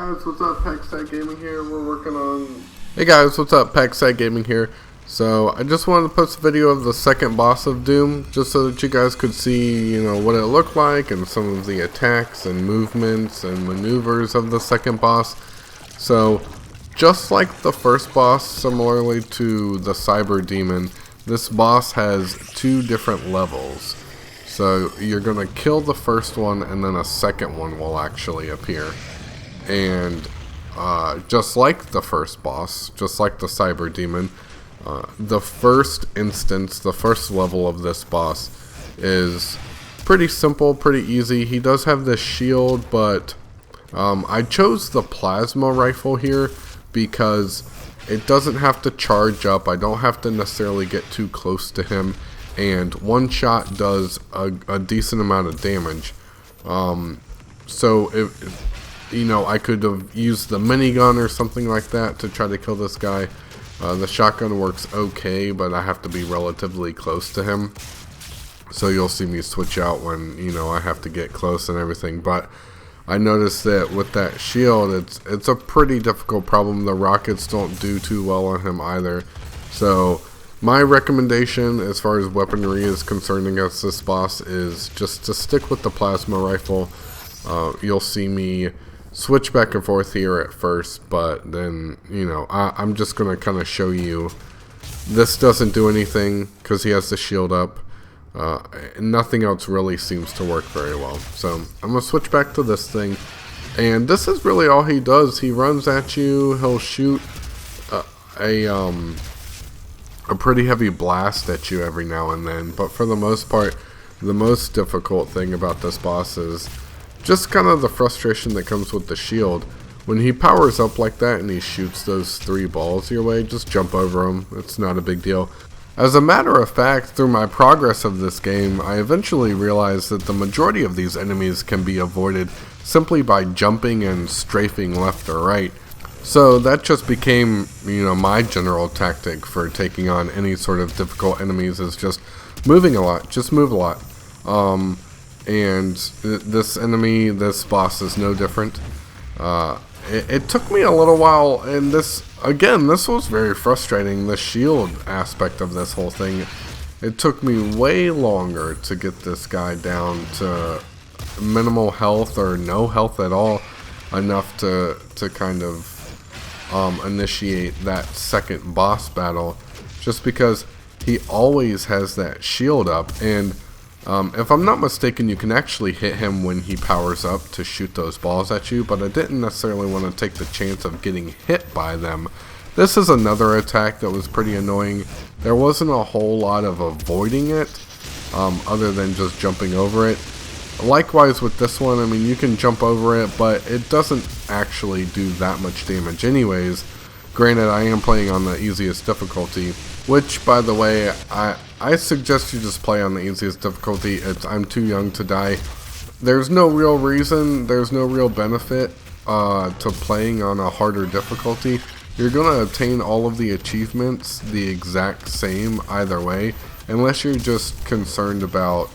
guys, what's up? Packside Gaming here. We're working on... Hey guys, what's up? Packside Gaming here. So, I just wanted to post a video of the second boss of Doom, just so that you guys could see, what it looked like, and some of the attacks and movements and maneuvers of the second boss. So, just like the first boss, similarly to the Cyber Demon, this boss has two different levels. So, you're going to kill the first one, and then a second one will actually appear. And just like the first boss, just like the Cyber Demon, the first instance, the first level of this boss is pretty simple, pretty easy. He does have this shield, but I chose the plasma rifle here because it doesn't have to charge up. I don't have to necessarily get too close to him, and one shot does a decent amount of damage. So if I could have used the minigun or something like that to try to kill this guy. The shotgun works okay, but I have to be relatively close to him. So you'll see me switch out when, I have to get close and everything. But I noticed that with that shield, it's a pretty difficult problem. The rockets don't do too well on him either. So my recommendation as far as weaponry is concerned against this boss is just to stick with the plasma rifle. You'll see me switch back and forth here at first, but then, I'm just going to kind of show you. This doesn't do anything because he has the shield up. Nothing else really seems to work very well. So I'm going to switch back to this thing. And this is really all he does. He runs at you. He'll shoot a pretty heavy blast at you every now and then. But for the most part, the most difficult thing about this boss is just kind of the frustration that comes with the shield. When he powers up like that and he shoots those 3 balls your way, just jump over them. It's not a big deal. As a matter of fact, through my progress of this game, I eventually realized that the majority of these enemies can be avoided simply by jumping and strafing left or right. So that just became, my general tactic for taking on any sort of difficult enemies is just moving a lot. Just move a lot. And this boss is no different. It took me a little while, and this was very frustrating, the shield aspect of this whole thing. It took me way longer to get this guy down to minimal health or no health at all, enough to kind of initiate that second boss battle, just because he always has that shield up. And if I'm not mistaken, you can actually hit him when he powers up to shoot those balls at you, but I didn't necessarily want to take the chance of getting hit by them. This is another attack that was pretty annoying. There wasn't a whole lot of avoiding it, other than just jumping over it. Likewise with this one, you can jump over it, but it doesn't actually do that much damage anyways. Granted, I am playing on the easiest difficulty, which, by the way, I suggest you just play on the easiest difficulty. I'm too young to die. There's no real reason, there's no real benefit to playing on a harder difficulty. You're going to obtain all of the achievements the exact same either way, unless you're just concerned about,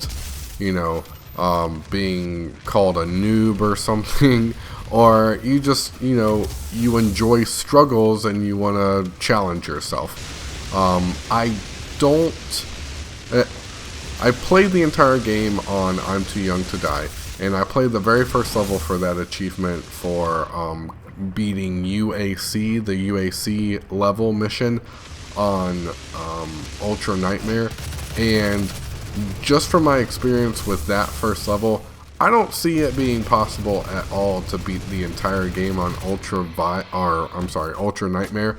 being called a noob or something, or you just, you enjoy struggles and you want to challenge yourself. I played the entire game on I'm Too Young to Die, and I played the very first level for that achievement for beating UAC, the UAC level mission on Ultra Nightmare, and just from my experience with that first level, I don't see it being possible at all to beat the entire game on Ultra Nightmare.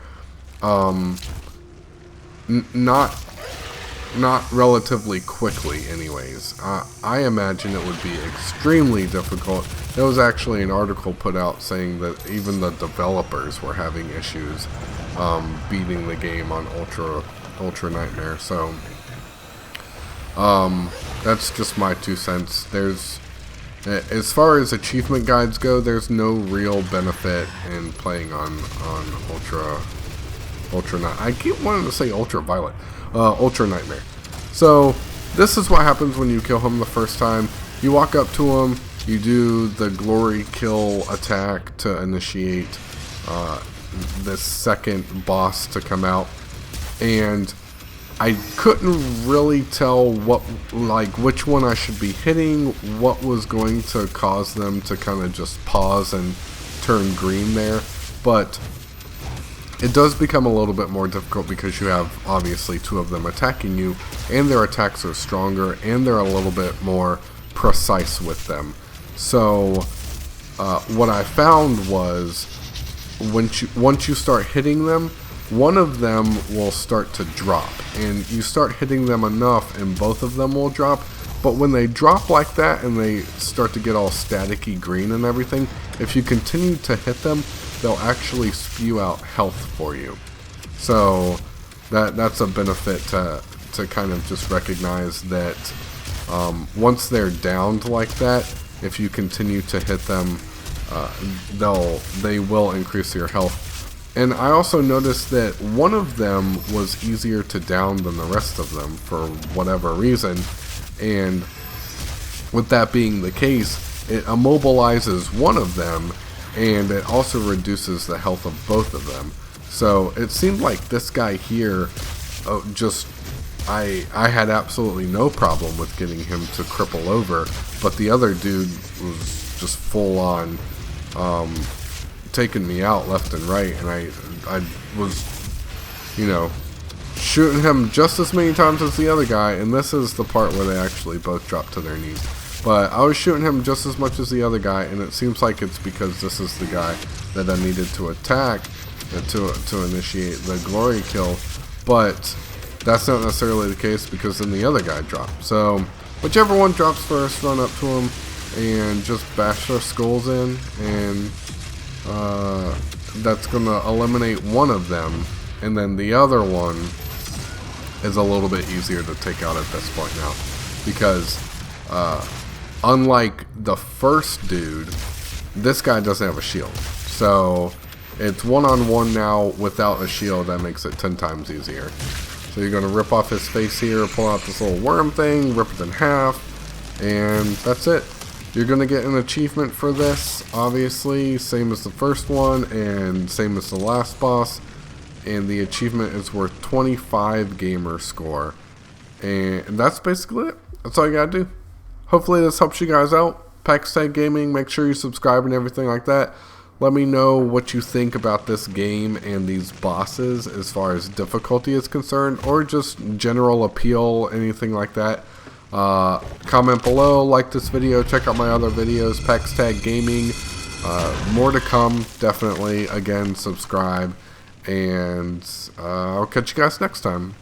Not relatively quickly anyways. I imagine it would be extremely difficult. There was actually an article put out saying that even the developers were having issues beating the game on Ultra Nightmare. So that's just my 2 cents. As far as achievement guides go, there's no real benefit in playing on Ultra Night. I keep wanting to say Ultraviolet. Ultra Nightmare. So this is what happens when you kill him the first time. You walk up to him, you do the glory kill attack to initiate the second boss to come out, and I couldn't really tell which one I should be hitting, what was going to cause them to kind of just pause and turn green there, but it does become a little bit more difficult because you have obviously two of them attacking you, and their attacks are stronger, and they're a little bit more precise with them. So what I found was once you start hitting them, one of them will start to drop, and you start hitting them enough and both of them will drop. But when they drop like that and they start to get all staticky green and everything, if you continue to hit them, they'll actually spew out health for you. So that's a benefit to kind of just recognize that once they're downed like that, if you continue to hit them, they will increase your health. And I also noticed that one of them was easier to down than the rest of them for whatever reason. And with that being the case, it immobilizes one of them, and it also reduces the health of both of them. So it seemed like this guy here, I had absolutely no problem with getting him to cripple over, but the other dude was just full on taking me out left and right, and I was, shooting him just as many times as the other guy, and this is the part where they actually both drop to their knees. But I was shooting him just as much as the other guy, and it seems like it's because this is the guy that I needed to attack to initiate the glory kill, but that's not necessarily the case because then the other guy dropped. So whichever one drops first, run up to him and just bash their skulls in, and that's gonna eliminate one of them, and then the other one is a little bit easier to take out at this point now, because unlike the first dude, this guy doesn't have a shield, so it's one-on-one now without a shield. That makes it 10 times easier. So you're gonna rip off his face here, pull out this little worm thing, rip it in half, and that's it. You're going to get an achievement for this, obviously, same as the first one and same as the last boss, and the achievement is worth 25 gamer score, and that's basically it. That's all you gotta do. Hopefully this helps you guys out. PaxTag Gaming, make sure you subscribe and everything like that. Let me know what you think about this game and these bosses as far as difficulty is concerned, or just general appeal, anything like that. Comment below, like this video, check out my other videos, PaxTag Gaming, more to come, definitely. Again, subscribe, and I'll catch you guys next time.